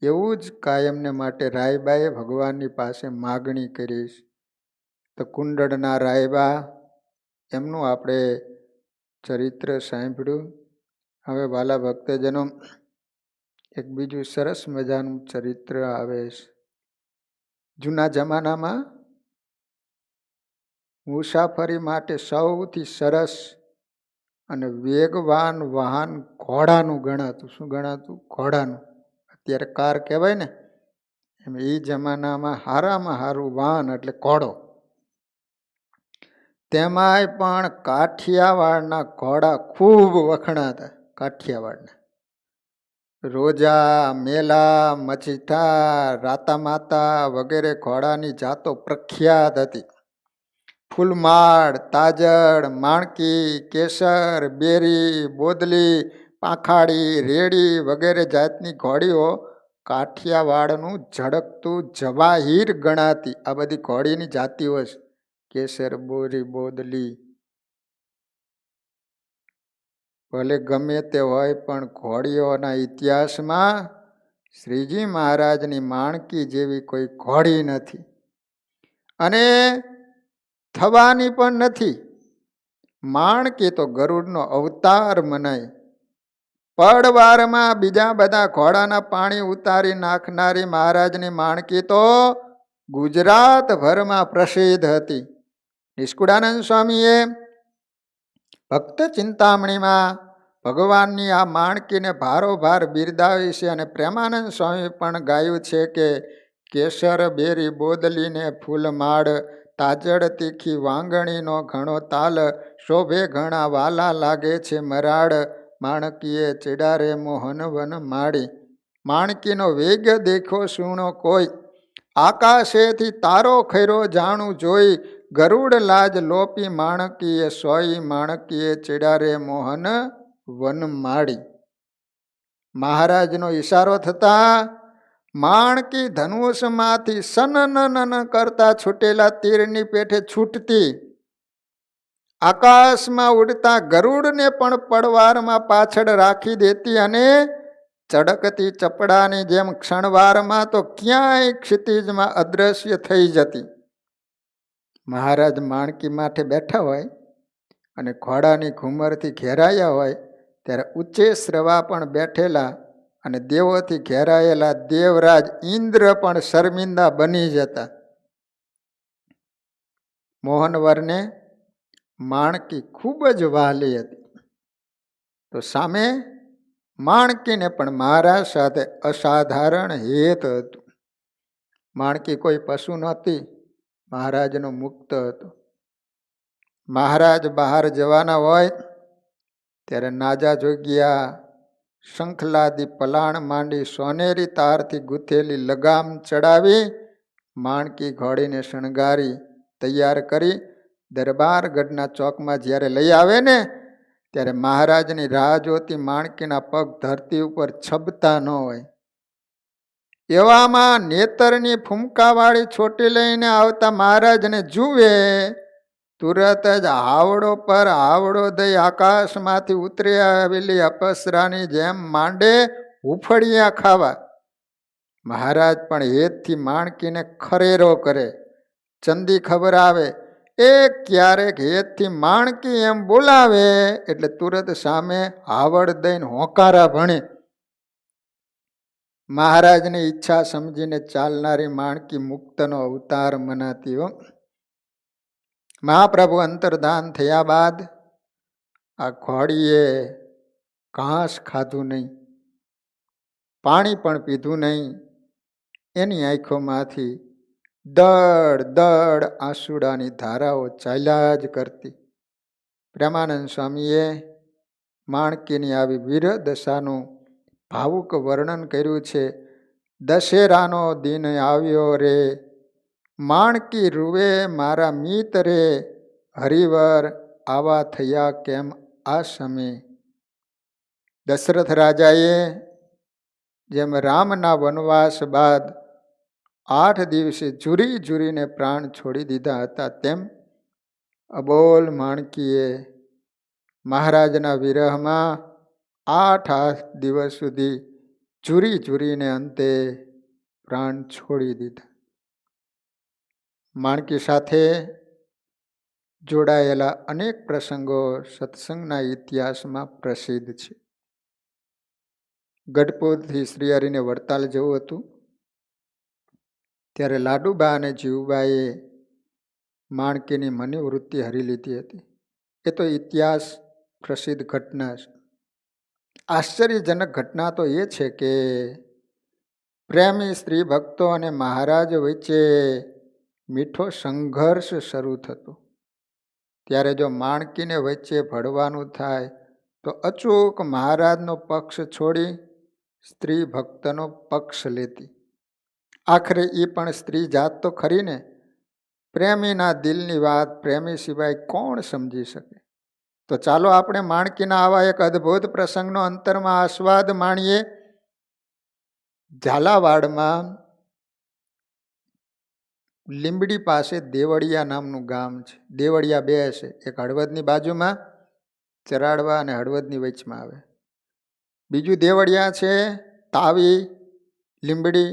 S1: એવું જ કાયમને માટે રાયબાએ ભગવાનની પાસે માગણી કરી છે. તો કુંડળના રાયબા એમનું આપણે ચરિત્ર સાંભળ્યું. હવે વાલા ભક્તજનો એક બીજું સરસ મજાનું ચરિત્ર આવે છે. જૂના જમાનામાં મુસાફરી માટે સૌથી સરસ અને વેગવાન વાહન ઘોડાનું ગણાતું. શું ગણાતું? ઘોડાનું. અત્યારે કાર કહેવાય ને એમ એ જમાનામાં હારામાં હારું વાહન એટલે ઘોડો. તેમાંય પણ કાઠિયાવાડના ઘોડા ખૂબ વખણાતા. કાઠિયાવાડના રોજા, મેલા, મચીઠા, રાતામાતા વગેરે ઘોડાની જાતો પ્રખ્યાત હતી. ફૂલમાળ, તાજડ, માણકી, કેસર, બેરી, બોદલી, પાંખાડી, રેડી વગેરે જાતની ઘોડીઓ કાઠિયાવાડનું ઝળકતું જવાહીર ગણાતી આ બધી ઘોડીની જાતિઓ છે. કેસર, બોરી, બોદલી, ભલે ગમે તે હોય પણ ઘોડીઓના ઇતિહાસમાં શ્રીજી મહારાજની માણકી જેવી કોઈ ઘોડી નથી અને થવાની પણ નથી. માણકી તો ગરુડનો અવતાર મનાય. પડવારમાં બીજા બધા ઘોડાના પાણી ઉતારી નાખનારી મહારાજની માણકી તો ગુજરાતભરમાં પ્રસિદ્ધ હતી. નિષ્કુળાનંદ સ્વામીએ ભક્ત ચિંતામણીમાં ભગવાનની આ માણકીને ભારોભાર બિરદાવી છે અને પ્રેમાનંદ સ્વામી પણ ગાયું છે કે કેસર, બેરી, બોદલીને ફૂલમાળ, તાજળ તીખી વાંગણીનો ઘણો તાલ, શોભે ઘણા વાલા લાગે છે મરાડ, માણકીએ ચિડારે મોહન વન માડી. માણકીનો વેગ દેખો સુણો કોઈ, આકાશેથી તારો ખૈરો જાણું જોઈ, ગરુડ લાજ લોપી માણકીએ સોઈ, માણકીએ ચિડારે મોહન વન માડી. મહારાજનો ઈશારો થતા માણકી ધનુષમાંથી સનનન કરતા છૂટેલા તીરની પેઠે છૂટતી. આકાશમાં ઉડતા ગરુડને પણ પડવારમાં પાછળ રાખી દેતી અને ચડકતી ચપડાની જેમ ક્ષણવારમાં તો ક્યાંય ક્ષિતિજમાં અદ્રશ્ય થઈ જતી. મહારાજ માણકી માથે બેઠા હોય અને ઘોડાની ઘુમરથી ઘેરાયા હોય ત્યારે ઊંચે શ્રવા પણ બેઠેલા અને દેવોથી ઘેરાયેલા દેવરાજ ઇન્દ્ર પણ શર્મિંદા બની જતા. મોહનવરને માણકી ખૂબ જ વહાલી હતી. તો સામે માણકીને પણ મહારાજ સાથે અસાધારણ હેત હતું. માણકી કોઈ પશુ નહોતી, મહારાજનો મુક્ત હતો. મહારાજ બહાર જવાના હોય ત્યારે નાજા જોગ્યા, શંખલાદી પલાણ માંડી સોનેરી તારથી ગૂંથેલી લગામ ચડાવી માણકી ઘોડીને શણગારી તૈયાર કરી દરબારગઢના ચોકમાં જ્યારે લઈ આવે ને ત્યારે મહારાજની રાહ જોતી માણકીના પગ ધરતી ઉપર છબતા ન હોય. એવામાં નેતરની ફૂમકાવાળી છોટી લઈને આવતા મહારાજને જુએ તુરત જ હાવડો પર હાવડો દઈ આકાશમાંથી ઉતરી આવેલી અપસરાની જેમ માંડે હુફળિયા ખાવા. મહારાજ પણ હેતથી માણકીને ખરેરો કરે. ચંદી ખબર આવે એ ક્યારેક હેતથી માણકી એમ બોલાવે એટલે તુરત સામે હાવડ દઈને હોંકારા ભણે. મહારાજની ઈચ્છા સમજીને ચાલનારી માણકી મુક્તનો અવતાર મનાતી હો. મહાપ્રભુ અંતર્ધાન થયા બાદ આ ઘોડીએ ઘાસ ખાધું નહીં, પાણી પણ પીધું નહીં. એની આંખોમાંથી દડ દડ આંસુડાની ધારાઓ ચાલ્યા જ કરતી. પ્રેમાનંદ સ્વામીએ માણકીની આવી વીર દશાનું ભાવુક વર્ણન કર્યું છે. દશેરાનો દિન આવ્યો રે, માણકી રૂવે મારા મીત રે, હરિવર આવા થયા કેમ આ સમે. દશરથ રાજાએ જેમ રામના વનવાસ બાદ 8 દિવસે ઝૂરી ઝૂરીને પ્રાણ છોડી દીધા હતા તેમ અબોલ માણકીએ મહારાજના વિરહમાં 8 દિવસ સુધી ઝૂરી ઝૂરીને અંતે પ્રાણ છોડી દીધા. માણકી સાથે જોડાયેલા અનેક પ્રસંગો સત્સંગના ઇતિહાસમાં પ્રસિદ્ધ છે. ગઢપુરથી શ્રીહરિને વડતાલ જવું હતું ત્યારે લાડુબા અને જીવુબાએ માણકીની મનોવૃત્તિ હરી લીધી હતી. એ તો ઇતિહાસ પ્રસિદ્ધ ઘટના છે. આશ્ચર્યજનક ઘટના તો એ છે કે પ્રેમી સ્ત્રી ભક્તો અને મહારાજ વચ્ચે મીઠો સંઘર્ષ શરૂ થતો. ત્યારે જો માણકીને વચ્ચે ભળવાનું થાય તો અચૂક મહારાજનો પક્ષ છોડી સ્ત્રી ભક્તનો પક્ષ લેતી. આખરે એ પણ સ્ત્રી જાત તો ખરી ને. પ્રેમીના દિલની વાત પ્રેમી સિવાય કોણ સમજી શકે. તો ચાલો આપણે માણકીના આવા એક અદ્ભુત પ્રસંગનો અંતરમાં આસ્વાદ માણીએ. ઝાલાવાડમાં લીંબડી પાસે દેવળિયા નામનું ગામ છે. દેવળિયા બે છે, એક હળવદની બાજુમાં, ચરાડવા અને હળવદની વચમાં આવે. બીજું દેવળિયા છે તાવી, લીંબડી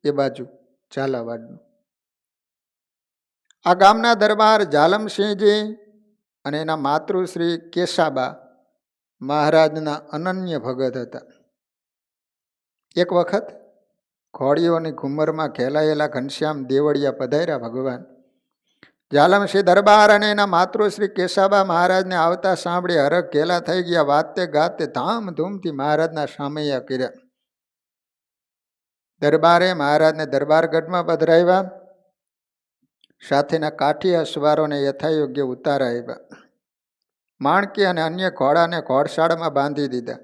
S1: એ બાજુ ઝાલાવાડનું. આ ગામના દરબાર ઝાલમસિંહજી અને એના માતૃશ્રી કેશાબા મહારાજના અનન્ય ભગત હતા. એક વખત ઘોડીઓની ઘુમરમાં ખેલાયેલા ઘનશ્યામ દેવળિયા પધાર્યા ભગવાન. ઝાલમસિંહ દરબાર અને એના માતૃશ્રી કેશાબા મહારાજને આવતા સાંભળી હરખ ઘેલા થઈ ગયા. વાતે ગાતે ધામધૂમથી મહારાજના સામૈયા કર્યા. દરબારે મહારાજને દરબારગઢમાં પધરાવ્યા. સાથેના કાઠી અસવારોને યથાયોગ્ય ઉતારા આવ્યા. માણકી અને અન્ય ઘોડાને ઘોડશાળામાં બાંધી દીધા.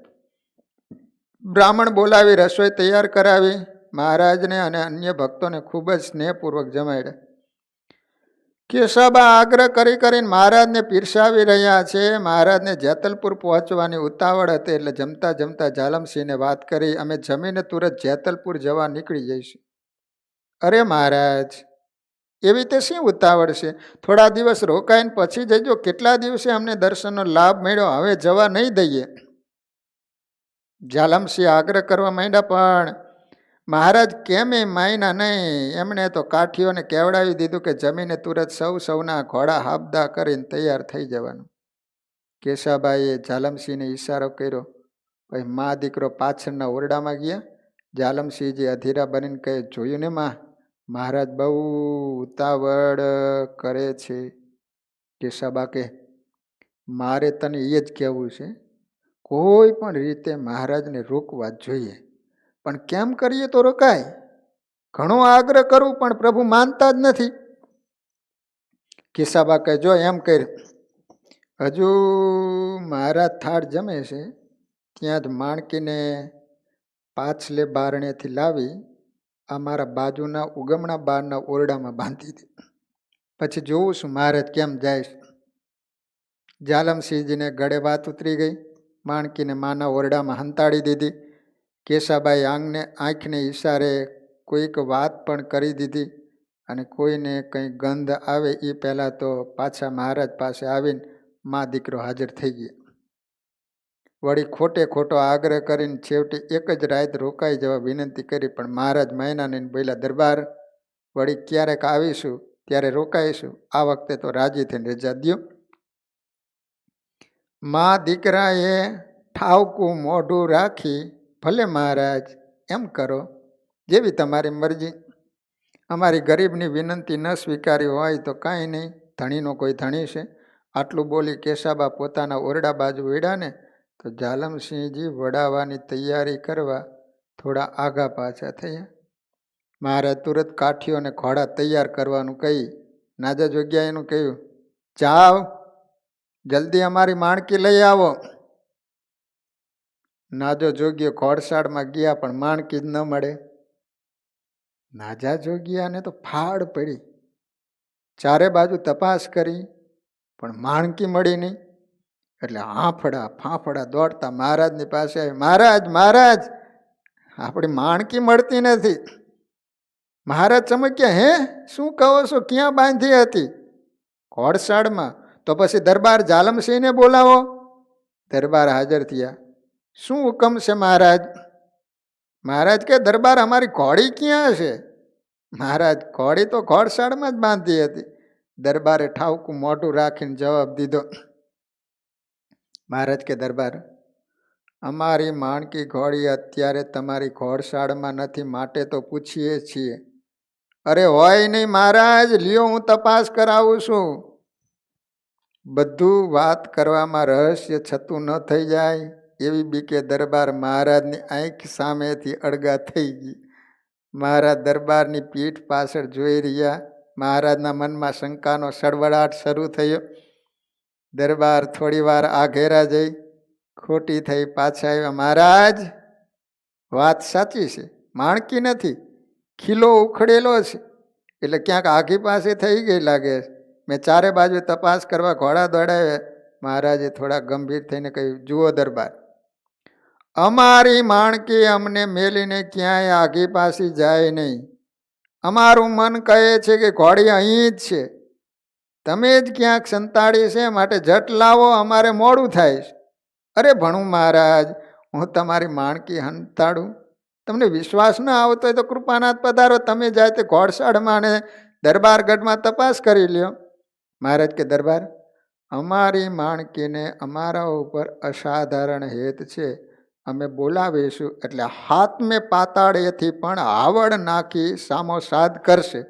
S1: બ્રાહ્મણ બોલાવી રસોઈ તૈયાર કરાવી. મહારાજને અને અન્ય ભક્તોને ખૂબ જ સ્નેહપૂર્વક જમાડ્યા. કેશાબા આગ્રહ કરીને મહારાજને પીરસાવી રહ્યા છે. મહારાજને જેતલપુર પહોંચવાની ઉતાવળ હતી એટલે જમતા જમતા ઝાલમસિંહને વાત કરી, અમે જમીને તુરત જેતલપુર જવા નીકળી જઈશું. અરે મહારાજ, એવી રીતે શી ઉતાવળ છે? થોડા દિવસ રોકાઈને પછી જજો. કેટલા દિવસે અમને દર્શનનો લાભ મળ્યો, હવે જવા નહીં દઈએ. ઝાલમસિંહ આગ્રહ કરવા માંડ્યા, પણ મહારાજ કેમ એ માયના નહીં. એમણે તો કાઠીઓને કેવડાવી દીધું કે જમીને તુરત સૌના ઘોડા હાબદા કરીને તૈયાર થઈ જવાનું. કેશાબાઈએ ઝાલમસિંહને ઈશારો કર્યો. પછી મા દીકરો પાછળના ઓરડામાં ગયા. ઝાલમસિંહજી અધીરા બનીને કહે, જોયું ને માં, મહારાજ બહુ ઉતાવળ કરે છે. કેશાબા કહે, મારે તને એ જ કહેવું છે, કોઈ પણ રીતે મહારાજને રોકવા જોઈએ. પણ કેમ કરીએ તો રોકાય? ઘણો આગ્રહ કરું પણ પ્રભુ માનતા જ નથી. કેશાબા કહે, જો એમ કર, હજુ મહારાજ થાળ જમે છે ત્યાં જ માણકીને પાછલે બારણેથી લાવી આ મારા બાજુના ઉગમણા બારના ઓરડામાં બાંધી દે. પછી જોઉં છું મહારાજ કેમ જાય છે. ઝાલમસિંહજીને ગળે વાત ઉતરી ગઈ. માણકીને માના ઓરડામાં હંતાડી દીધી. કેશાબાઈ આંખને ઈશારે કોઈક વાત પણ કરી દીધી અને કોઈને કંઈ ગંધ આવે એ પહેલાં તો પાછા મહારાજ પાસે આવીને મા દીકરો હાજર થઈ ગયા. વળી ખોટે ખોટો આગ્રહ કરીને છેવટે એક જ રાત રોકાઈ જવા વિનંતી કરી, પણ મહારાજ માયનાને બોલ્યા, દરબાર વળી ક્યારેક આવીશું ત્યારે રોકાઈશું, આ વખતે તો રાજી થઈને રજા દ્યો. મા દીકરાએ ઠાવકું મોઢું રાખી, ભલે મહારાજ એમ કરો, જેવી તમારી મરજી. અમારી ગરીબની વિનંતી ન સ્વીકારી હોય તો કાંઈ નહીં, ધણીનો કોઈ ધણી છે. આટલું બોલી કેશાબા પોતાના ઓરડા બાજુ વળ્યા ને તો ઝાલમસિંહજી વડાવવાની તૈયારી કરવા થોડા આઘા પાછા થયા. મહારાજ તુરત કાઠીઓને ઘોડા તૈયાર કરવાનું કહી નાજા જોગ્યા એનું કહ્યું, જાઓ જલ્દી અમારી માણકી લઈ આવો. નાજો જોગ્યો ઘોડશાળમાં ગયા પણ માણકી જ ન મળે. નાજા જોગ્યાને તો ફાડ પડી. ચારે બાજુ તપાસ કરી પણ માણકી મળી નહીં. એટલે હાંફડા ફાંફડા દોડતા મહારાજની પાસે આવી, મહારાજ મહારાજ આપણી માણકી મળતી નથી. મહારાજ ચમક્યા, હે શું કહો છો? ક્યાં બાંધી હતી? ઘોડશાળમાં. તો પછી દરબાર ઝાલમસિંહને બોલાવો. દરબાર હાજર થયા. શું હુકમ છે મહારાજ? મહારાજ કે દરબાર અમારી ઘોડી ક્યાં છે? મહારાજ ઘોડી તો ઘોડશાળમાં જ બાંધી હતી. દરબારે ઠાવકું મોઢું રાખીને જવાબ દીધો. મહારાજ કે દરબાર અમારી માણકી ઘોડી અત્યારે તમારી ઘોડશાળમાં નથી, માટે તો પૂછીએ છીએ. અરે હોય નહીં મહારાજ, લ્યો હું તપાસ કરાવું છું. બધું વાત કરવામાં રહસ્ય છતું ન થઈ જાય એવી બીકે દરબાર મહારાજની આંખ સામેથી અળગા થઈ ગઈ. મહારાજ દરબારની પીઠ પાછળ જોઈ રહ્યા. મહારાજના મનમાં શંકાનો સળવળાટ શરૂ થયો. દરબાર થોડી વાર આઘેરા જઈ ખોટી થઈ પાછા આવ્યા. મહારાજ વાત સાચી છે, માણકી નથી, ખીલો ઉખડેલો છે, એટલે ક્યાંક આઘી પાસે થઈ ગઈ લાગે. મેં ચારે બાજુ તપાસ કરવા ઘોડા દોડાવ્યા. મહારાજે થોડા ગંભીર થઈને કહ્યું, જુઓ દરબાર, અમારી માણકી અમને મેલીને ક્યાંય આગી પાછી જાય નહીં. અમારું મન કહે છે કે ઘોડી અહીં જ છે, તમે જ ક્યાંક સંતાડી છે, માટે જટ લાવો, અમારે મોડું થાય છે. અરે ભણું મહારાજ, હું તમારી માણકી હંતાડું? તમને વિશ્વાસ ન આવતો હોય તો કૃપાનાથ પધારો, તમે જાય તે ઘોડશાળમાં ને દરબારગઢમાં તપાસ કરી લ્યો. મહારાજ કે દરબાર, અમારી માણકીને અમારા ઉપર અસાધારણ હેત છે, અમે બોલાવીશું એટલે હાથમે પાતાળેથી પણ આવડ નાખી સામો સાદ કરશે.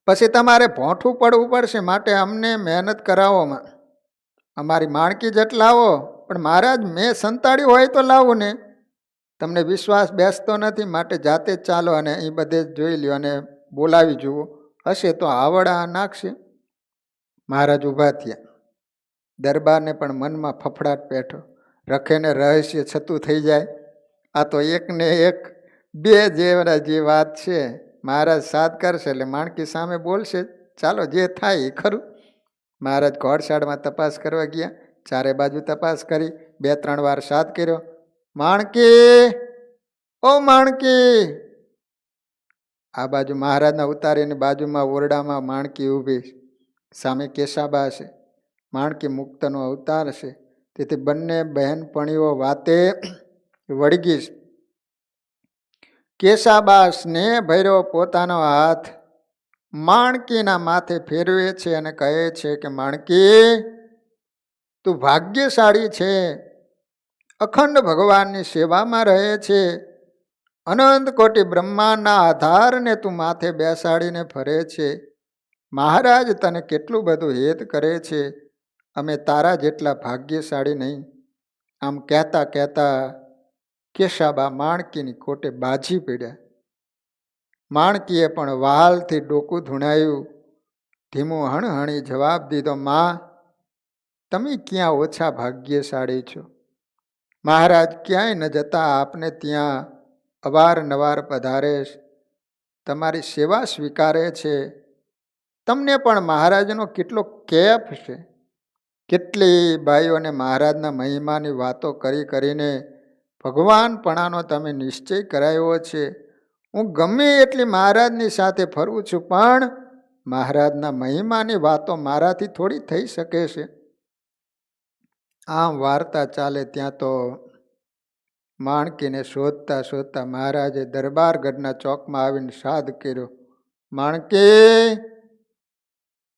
S1: પછી તમારે ભોંઠું પડવું પડશે, માટે અમને મહેનત કરાવોમાં. અમારી માણકી જટ લાવો. પણ મહારાજ, મેં સંતાડ્યું હોય તો લાવું ને. તમને વિશ્વાસ બેસતો નથી, માટે જાતે જ ચાલો અને અહીં બધે જોઈ લ્યો અને બોલાવી જુઓ, હશે તો આવડા નાખશે. મહારાજ ઊભા થયા. દરબારને પણ મનમાં ફફડાટ બેઠો. રખેને રહસ્ય છતું થઈ જાય. આ તો એકને એક બે જેવડા જે વાત છે. મહારાજ સાદ કરશે એટલે માણકી સામે બોલશે. ચાલો જે થાય એ ખરું. મહારાજ ઘોડશાળમાં તપાસ કરવા ગયા. ચારે બાજુ તપાસ કરી, 2-3 વાર સાદ કર્યો. માણકી, ઓ માણકી! આ બાજુ મહારાજના ઉતારીને બાજુમાં ઓરડામાં માણકી ઊભી, સામે કેશાબા છે. માણકી મુક્તનો અવતાર છે, તેથી બંને બહેનપણીઓ વાતે વળગી. કેશાબા સ્નેહ ભર્યો પોતાનો હાથ માણકીના માથે ફેરવે છે અને કહે છે કે માણકી, તું ભાગ્યશાળી છે, અખંડ ભગવાનની સેવામાં રહે છે, અનંત કોટી બ્રહ્માંડના આધારને તું માથે બેસાડીને ફરે છે. મહારાજ તને કેટલું બધું હેત કરે છે, અમે તારા જેટલા ભાગ્યશાળી નહીં. આમ કહેતા કહેતા કેશાબા માણકીની કોટે બાજી પડ્યા. માણકીએ પણ વહાલથી ડોકું ધૂણાયું, ધીમું હણહણી જવાબ દીધો, માં, તમે ક્યાં ઓછા ભાગ્યશાળી છો. મહારાજ ક્યાંય ન જતા આપને ત્યાં અવારનવાર પધારે, તમારી સેવા સ્વીકારે છે. તમને પણ મહારાજનો કેટલો કેફ છે. કેટલી બાઈઓને મહારાજના મહિમાની વાતો કરી કરીને ભગવાનપણાનો તમે નિશ્ચય કરાયો છે. હું ગમે એટલી મહારાજની સાથે ફરું છું, પણ મહારાજના મહિમાની વાતો મારાથી થોડી થઈ શકે છે. આમ વાર્તા ચાલે ત્યાં તો માણકીને શોધતા શોધતા મહારાજે દરબારગઢના ચોકમાં આવીને સાદ કર્યો, માણકી!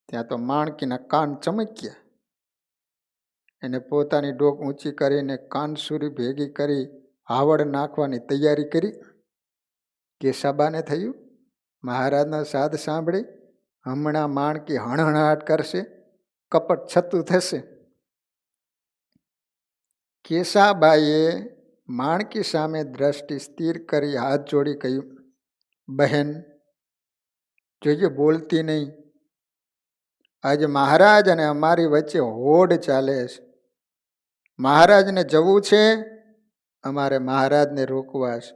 S1: ત્યાં તો માણકીના કાન ચમક્યા. એને પોતાની ડોક ઊંચી કરીને કાનસુરી ભેગી કરી હાવડ નાખવાની તૈયારી કરી. કેશાબાને થયું, મહારાજનો સાદ સાંભળી હમણાં માણકી હણહણાટ કરશે, કપટ છતું થશે. કેશાબાઈએ માણકી સામે દ્રષ્ટિ સ્થિર કરી હાથ જોડી કહ્યું, બહેન, જોઈએ બોલતી નહીં. આજે મહારાજ અને અમારી વચ્ચે હોડ ચાલે છે. મહારાજને જવું છે, અમારે મહારાજને રોકવા છે.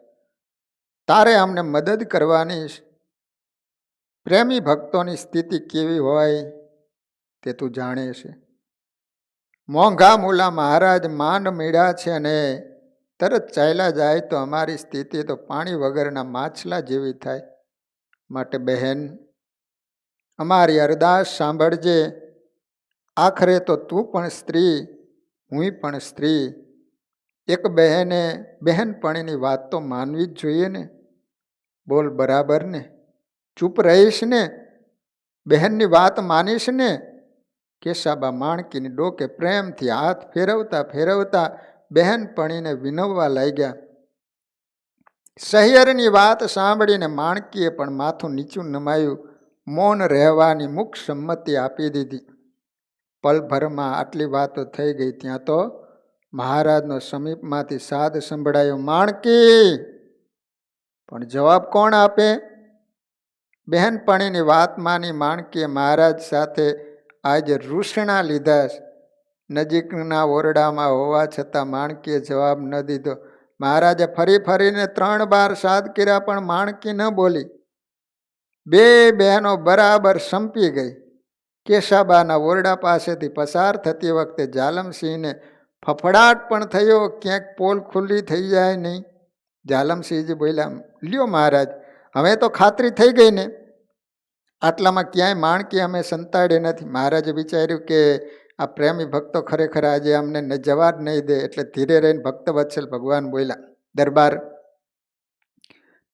S1: તારે અમને મદદ કરવાની છે. પ્રેમી ભક્તોની સ્થિતિ કેવી હોય તે તું જાણે છે. મોંઘા મૂલા મહારાજ માંડ મીડ્યા છે અને તરત ચાલ્યા જાય તો અમારી સ્થિતિ તો પાણી વગરના માછલા જેવી થાય. માટે બહેન, અમારી અરદાસ સાંભળજે. આખરે તો તું પણ સ્ત્રી, હું પણ સ્ત્રી. એક બહેને બહેનપણીની વાત તો માનવી જ જોઈએ ને. બોલ બરાબર ને? ચૂપ રહીશ ને? બહેનની વાત માનીશ ને? કેશાબા માણકીની ડોકે પ્રેમથી હાથ ફેરવતા ફેરવતા બહેનપણીને વિનવવા લાગ્યા. શહેરની વાત સાંભળીને માણકીએ પણ માથું નીચું નમાયું, મૌન રહેવાની મુખ સંમતિ આપી દીધી. પલભરમાં આટલી વાતો થઈ ગઈ ત્યાં તો મહારાજનો સમીપમાંથી સાદ સંભળાયો, માણકી! પણ જવાબ કોણ આપે? બહેનપણીની વાત માની માણકીએ મહારાજ સાથે આજે રૂષણા લીધા. નજીકના ઓરડામાં હોવા છતાં માણકીએ જવાબ ન દીધો. મહારાજે ફરી ફરીને 3 વાર સાદ કર્યા, પણ માણકી ન બોલી. બે બહેનો બરાબર સંપી ગઈ. કેશાબાના ઓરડા પાસેથી પસાર થતી વખતે જાલમસિંહને ફફડાટ પણ થયો, ક્યાંક પોલ ખુલ્લી થઈ જાય નહીં. જાલમસિંહજી બોલ્યા, લ્યો મહારાજ, હવે તો ખાતરી થઈ ગઈ ને, આટલામાં ક્યાંય માણકી અમે સંતાડે નથી. મહારાજે વિચાર્યું કે આ પ્રેમી ભક્તો ખરેખર આજે અમને જવા જ નહીં દે, એટલે ધીરે રહીને ભક્ત વત્સલ ભગવાન બોલ્યા, દરબાર,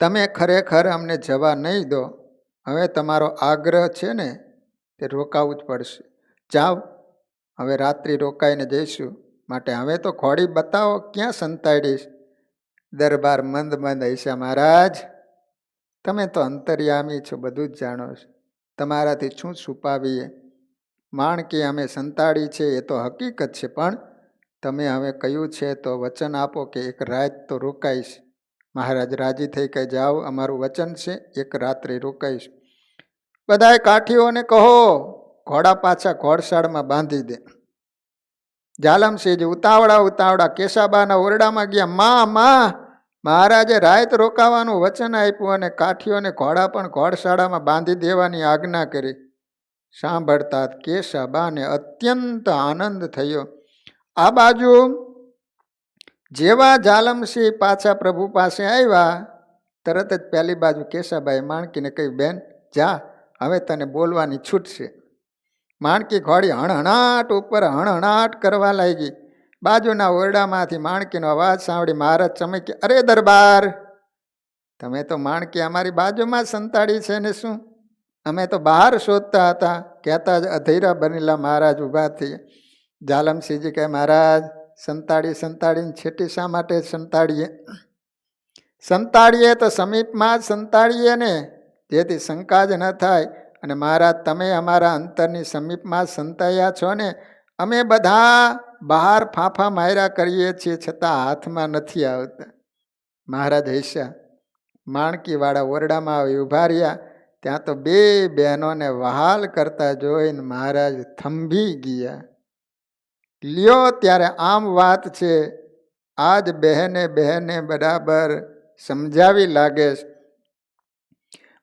S1: તમે ખરેખર અમને જવા નહીં દો, હવે તમારો આગ્રહ છે ને તે રોકાવું જ પડશે. જાઓ, હવે રાત્રિ રોકાઈને જઈશું, માટે હવે તો ઘોડી બતાવો, ક્યાં સંતાડીશ. દરબાર મંદ મંદ હૈસા, મહારાજ, તમે તો અંતર્યામી છો, બધું જ જાણો છો, તમારાથી શું છુપાવીએ. માણકી અમે સંતાડી છે એ તો હકીકત છે, પણ તમે હવે કહ્યું છે તો વચન આપો કે એક રાત તો રોકાઈશ. મહારાજ રાજી થઈ કહે, જાઓ, અમારું વચન છે, એક રાત્રિ રોકાઈશ. બધાએ કાઠીઓને કહો, ઘોડા પાછા ઘોડશાળમાં બાંધી દે. જાલમસિંહજી ઉતાવળા ઉતાવળા કેશાબાના ઓરડામાં ગયા. માં, મહારાજે રાત રોકાવાનું વચન આપ્યું અને કાઠીઓને ઘોડા પણ ઘોડશાળામાં બાંધી દેવાની આજ્ઞા કરી. સાંભળતા કેશાબાને અત્યંત આનંદ થયો. આ બાજુ જેવા જાલમસિંહ પાછા પ્રભુ પાસે આવ્યા, તરત જ પહેલી બાજુ કેશાબાએ માણકીને કહ્યું, બેન જા, હવે તને બોલવાની છૂટ છે. માણકી ઘોડી હણહણાટ ઉપર હણહણાટ કરવા લાગી. બાજુના ઓરડામાંથી માણકીનો અવાજ સાંભળી મહારાજ ચમક્યા, અરે દરબાર, તમે તો માણકી અમારી બાજુમાં જ સંતાડી છે ને શું? અમે તો બહાર શોધતા હતા. કહેતા જ અધૈરા બનેલા મહારાજ ઊભા થયા. જાલમસિંહજી કહે, મહારાજ, સંતાડીને છેટી શા માટે સંતાડીએ? સંતાડીએ તો સમીપમાં જ સંતાડીએ ને, જેથી શંકા જ ન થાય. અને મહારાજ, તમે અમારા અંતરની સમીપમાં જ સંતાયા છો ને, અમે બધા બહાર ફાંફા માર્યા કરીએ છીએ, છતાં હાથમાં નથી આવતા. મહારાજ હૈસા. માણકીવાળા ઓરડામાં આવી ઊભા રહ્યા. ત્યાં તો બે બહેનોને વહાલ કરતા જોઈને મહારાજ થંભી ગયા. લ્યો, ત્યારે આમ વાત છે, આજ બહેને બરાબર સમજાવી લાગે.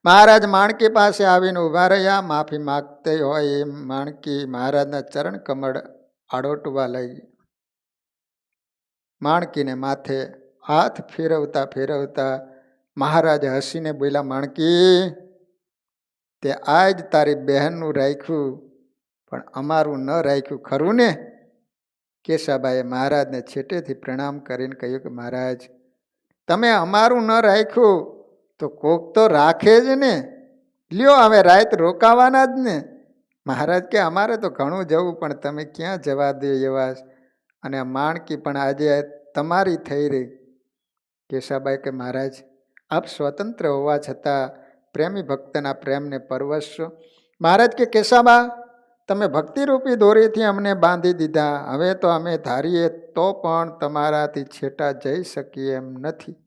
S1: મહારાજ માણકી પાસે આવીને ઊભા રહ્યા. માફી માગતે હોય એમ માણકી મહારાજના ચરણ કમળ આડોટવા લાગી. માણકીને માથે હાથ ફેરવતા ફેરવતા મહારાજ હસીને બોલ્યા, માણકી, તે આજ તારી બહેનનું રાખ્યું, પણ અમારું ન રાખ્યું ખરું ને? કેશાબાએ મહારાજને છેટેથી પ્રણામ કરીને કહ્યું કે મહારાજ, તમે અમારું ન રાખ્યું તો કોક તો રાખે જ ને. લ્યો, હવે રાત રોકાવાના જ ને. મહારાજ કે અમારે તો ઘણું જવું, પણ તમે ક્યાં જવા દે એવા. અને માણકી પણ આજે તમારી થઈ રહી. કેશાબાઈ કે મહારાજ, આપ સ્વતંત્ર હોવા છતાં પ્રેમી ભક્તના પ્રેમને પરવશ છો. મહારાજ કે કેશાબા, તમે ભક્તિરૂપી દોરીથી અમને બાંધી દીધા, હવે તો અમે ધારીએ તો પણ તમારાથી છેટા જઈ શકીએ એમ નથી.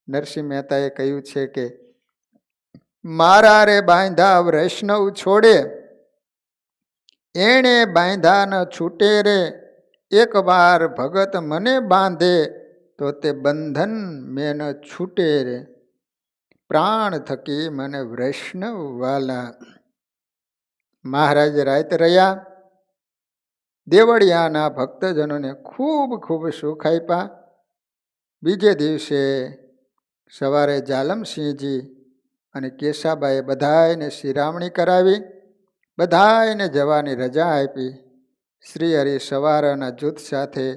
S1: નરસિંહ મહેતાએ કહ્યું છે કે મારા રે બાંધા વૈષ્ણવ છોડે, એણે બાંધા ન છૂટે રે, એક વાર ભગત મને બાંધે તો તે બંધન મેં ન છૂટે રે, પ્રાણ થકી મને વૈષ્ણવ વાલા. મહારાજ રાત રહ્યા. દેવળિયાના ભક્તજનોને ખૂબ ખૂબ સુખ આપ્યા. બીજે દિવસે સવારે જાલમસિંહજી અને કેશાબાએ બધાને શિરામણી કરાવી. બધાને જવાની રજા આપી. શ્રી હરિ સવારના જૂથ સાથે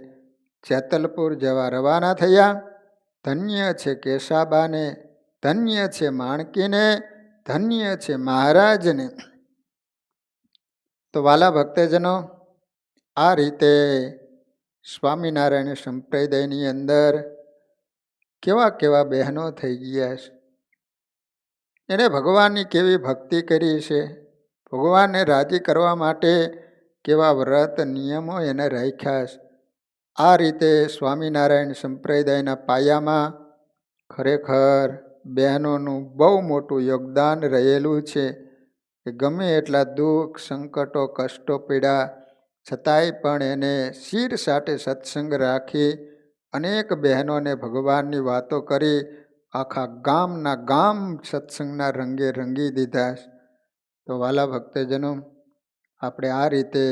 S1: જેતલપુર જવા રવાના થયા. ધન્ય છે કેશાબાને, ધન્ય છે માણકીને, ધન્ય છે મહારાજને. તો વાલા ભક્તજનો, આ રીતે સ્વામિનારાયણ સંપ્રદાયની અંદર કેવા કેવા બહેનો થઈ ગયા છે. એને ભગવાનની કેવી ભક્તિ કરી છે, ભગવાનને રાજી કરવા માટે કેવા વ્રત નિયમો એને રાખ્યા છે. આ રીતે સ્વામિનારાયણ સંપ્રદાયના પાયામાં ખરેખર બહેનોનું બહુ મોટું યોગદાન રહેલું છે. કે ગમે એટલા દુઃખ, સંકટો, કષ્ટો, પીડા છતાંય પણ એને શિર સાટે સત્સંગ રાખી અનેક બહેનોને ભગવાનની વાતો કરી આખા ગામના ગામ સત્સંગના રંગે રંગી દીધા. તો વાલા ભક્તજનો, આપણે આ રીતે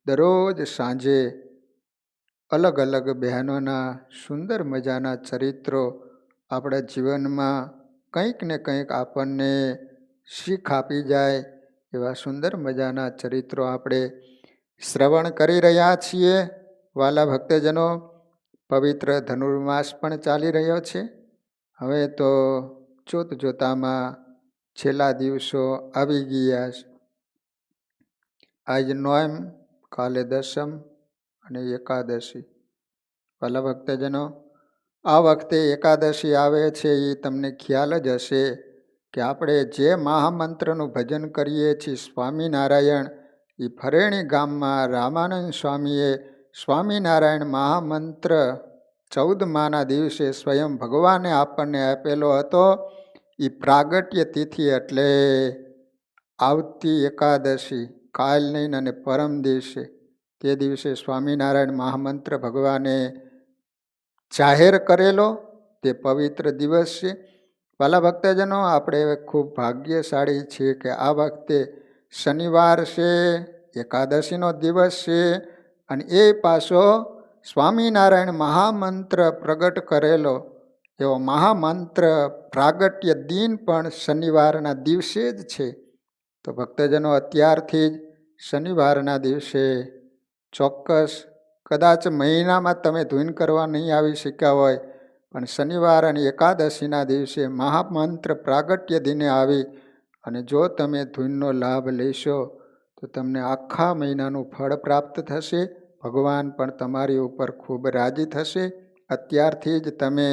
S1: દરરોજ સાંજે અલગ અલગ બહેનોના સુંદર મજાના ચરિત્રો આપણા જીવનમાં કંઈક ને કંઈક આપણને શીખ આપી જાય એવા સુંદર મજાના ચરિત્રો આપણે શ્રવણ કરી રહ્યા છીએ. વાલા ભક્તજનો, પવિત્ર ધનુર્માસ પણ ચાલી રહ્યો છે. હવે તો જોતામાં છેલ્લા દિવસો આવી ગયા છે. આજ નોમ, કાલે દસમ અને એકાદશી. વાલા ભક્તજનો, આ વખતે એકાદશી આવે છે એ તમને ખ્યાલ જ હશે કે આપણે જે મહામંત્રનું ભજન કરીએ છીએ સ્વામિનારાયણ, એ ફરેણી ગામમાં રામાનંદ સ્વામીએ સ્વામિનારાયણ મહામંત્ર 14માના દિવસે સ્વયં ભગવાને આપણને આપેલો હતો. એ પ્રાગટ્ય તિથિ એટલે આવતી એકાદશી, કાલ નહીં અને પરમ દિવસે, તે દિવસે સ્વામિનારાયણ મહામંત્ર ભગવાને જાહેર કરેલો તે પવિત્ર દિવસ છે. વાલા ભક્તજનો, આપણે ખૂબ ભાગ્યશાળી છીએ કે આ વખતે શનિવાર છે, એકાદશીનો દિવસ છે અને એ પાછો સ્વામિનારાયણ મહામંત્ર પ્રગટ કરેલો એવો મહામંત્ર પ્રાગટ્ય દિન પણ શનિવારના દિવસે જ છે. તો ભક્તજનો, અત્યારથી જ શનિવારના દિવસે ચોક્કસ, કદાચ મહિનામાં તમે ધૂન કરવા નહીં આવી શક્યા હોય, પણ શનિવાર અને એકાદશીના દિવસે મહામંત્ર પ્રાગટ્ય દિને આવી અને જો તમે ધૂનનો લાભ લેશો તો તમને આખા મહિનાનું ફળ પ્રાપ્ત થશે. ભગવાન પણ તમારી ઉપર ખૂબ રાજી થશે. અત્યારથી જ તમે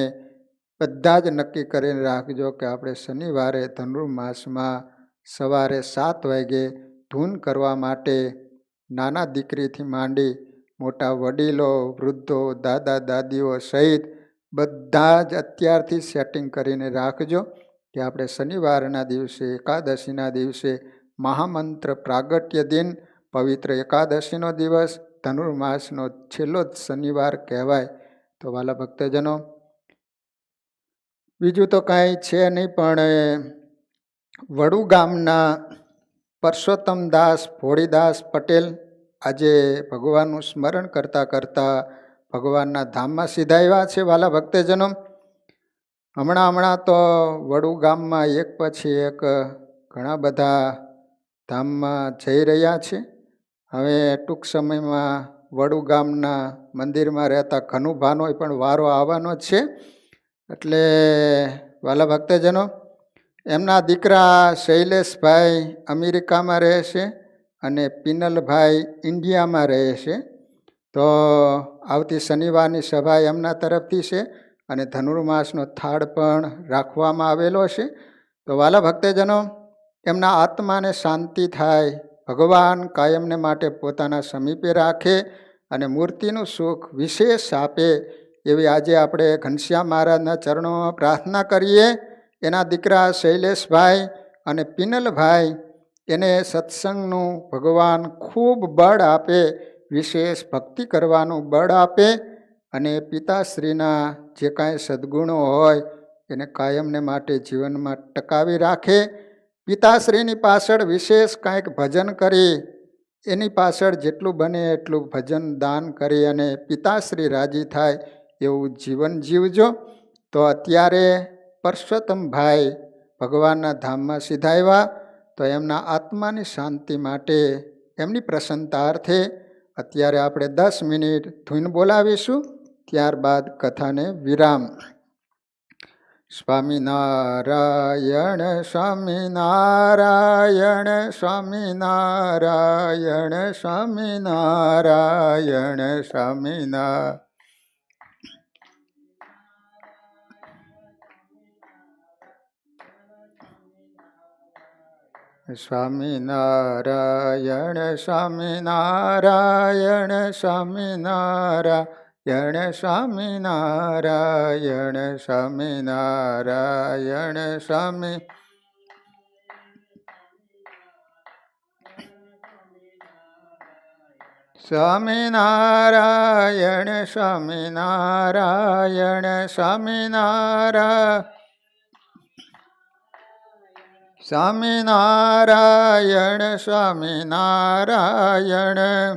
S1: બધા જ નક્કી કરીને રાખજો કે આપણે શનિવારે ધનુર્માસમાં સવારે 7 વાગે ધૂન કરવા માટે નાના દીકરીથી માંડી મોટા વડીલો, વૃદ્ધો, દાદા દાદીઓ સહિત બધા જ અત્યારથી સેટિંગ કરીને રાખજો કે આપણે શનિવારના દિવસે, એકાદશીના દિવસે મહામંત્ર પ્રાગટ્ય દિન, પવિત્ર એકાદશીનો દિવસ, ધનુર્માસનો છેલ્લો જ શનિવાર કહેવાય. તો વાલા ભક્તજનો, બીજું તો કાંઈ છે નહીં, પણ વડુ ગામના પરસોત્તમદાસ ભોળીદાસ પટેલ આજે ભગવાનનું સ્મરણ કરતાં કરતાં ભગવાનના ધામમાં સીધાવ્યા છે. વાલા ભક્તજનો, હમણાં તો વડુ ગામમાં એક પછી એક ઘણા બધા ધામમાં જઈ રહ્યા છે. હવે ટૂંક સમયમાં વડુ ગામના મંદિરમાં રહેતા કનુભાનો પણ વારો આવવાનો છે. એટલે વાલા ભક્તજનો, એમના દીકરા શૈલેષભાઈ અમેરિકામાં રહે છે અને પિનલભાઈ ઇન્ડિયામાં રહે છે. તો આવતી શનિવારની સભા એમના તરફથી છે અને ધનુર્માસનો થાળ પણ રાખવામાં આવેલો છે. તો વાલા ભક્તજનો, એમના આત્માને શાંતિ થાય, ભગવાન કાયમને માટે પોતાના સમીપે રાખે અને મૂર્તિનું સુખ વિશેષ આપે એવી આજે આપણે ઘનશ્યામ મહારાજના ચરણોમાં પ્રાર્થના કરીએ. એના દીકરા શૈલેષભાઈ અને પિનલભાઈ, એને સત્સંગનું ભગવાન ખૂબ બળ આપે, વિશેષ ભક્તિ કરવાનું બળ આપે અને પિતાશ્રીના જે કાંઈ સદ્ગુણો હોય એને કાયમને માટે જીવનમાં ટકાવી રાખે. પિતાશ્રીની પાછળ વિશેષ કાંઈક ભજન કરી, એની પાછળ જેટલું બને એટલું ભજન દાન કરી અને પિતાશ્રી રાજી થાય એવું જીવન જીવજો. તો અત્યારે પરસોત્તમભાઈ ભગવાનના ધામમાં સીધાવ્યા, તો એમના આત્માની શાંતિ માટે, એમની પ્રસન્નતાર્થે અત્યારે આપણે 10 મિનિટ ધૂન બોલાવીશું, ત્યારબાદ કથાને વિરામ. સ્વામિનારાયણ સ્વામિનારાયણ સ્વામિનારાયણ સ્વામિનારાયણ સ્વામિનારાયણ. સ્વામિનારાયણ સ્વામિનારાયણ સ્વામિનારાયણ સ્વામિનારાયણ સ્વામિનારાયણ સ્વામિ. સ્વામિનારાયણ સ્વામિનારાયણ સ્વામિનારાયણ સ્વામિનારાયણ સ્વામિનારાયણ.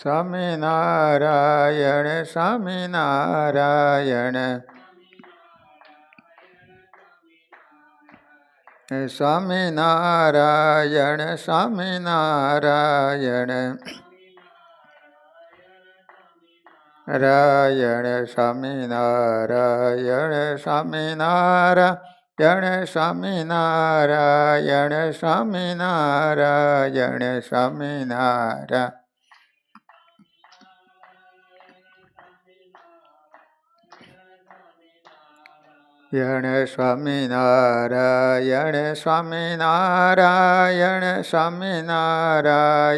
S1: સ્વામિનારાયણ સ્વામિનારાયણ સ્વામિનારાયણ સ્વામિનારાયણ રાયણ સ્વામિનારાયણ સ્વામિનારાયણ સ્વામિનારાયણ સ્વામિનારાયણ સ્વામિનારાયણ સ્વામિનારાયણ સ્વામિનારાયણ સ્વામિનારાયણ